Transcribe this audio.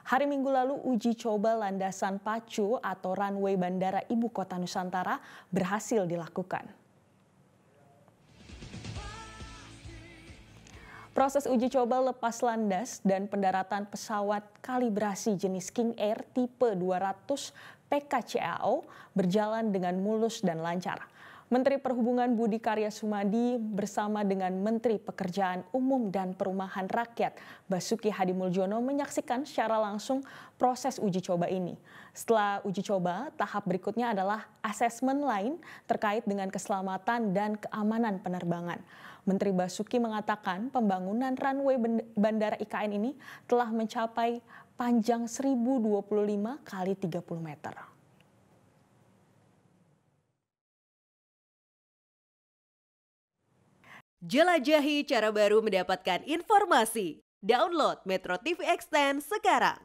Hari Minggu lalu uji coba landasan pacu atau runway Bandara Ibu Kota Nusantara berhasil dilakukan. Proses uji coba lepas landas dan pendaratan pesawat kalibrasi jenis King Air tipe 200 PKCAO berjalan dengan mulus dan lancar. Menteri Perhubungan Budi Karya Sumadi bersama dengan Menteri Pekerjaan Umum dan Perumahan Rakyat Basuki Hadimuljono menyaksikan secara langsung proses uji coba ini. Setelah uji coba, tahap berikutnya adalah asesmen lain terkait dengan keselamatan dan keamanan penerbangan. Menteri Basuki mengatakan pembangunan runway Bandara IKN ini telah mencapai panjang 1025 kali 30 meter. Jelajahi cara baru mendapatkan informasi. Download Metro TV Extend sekarang.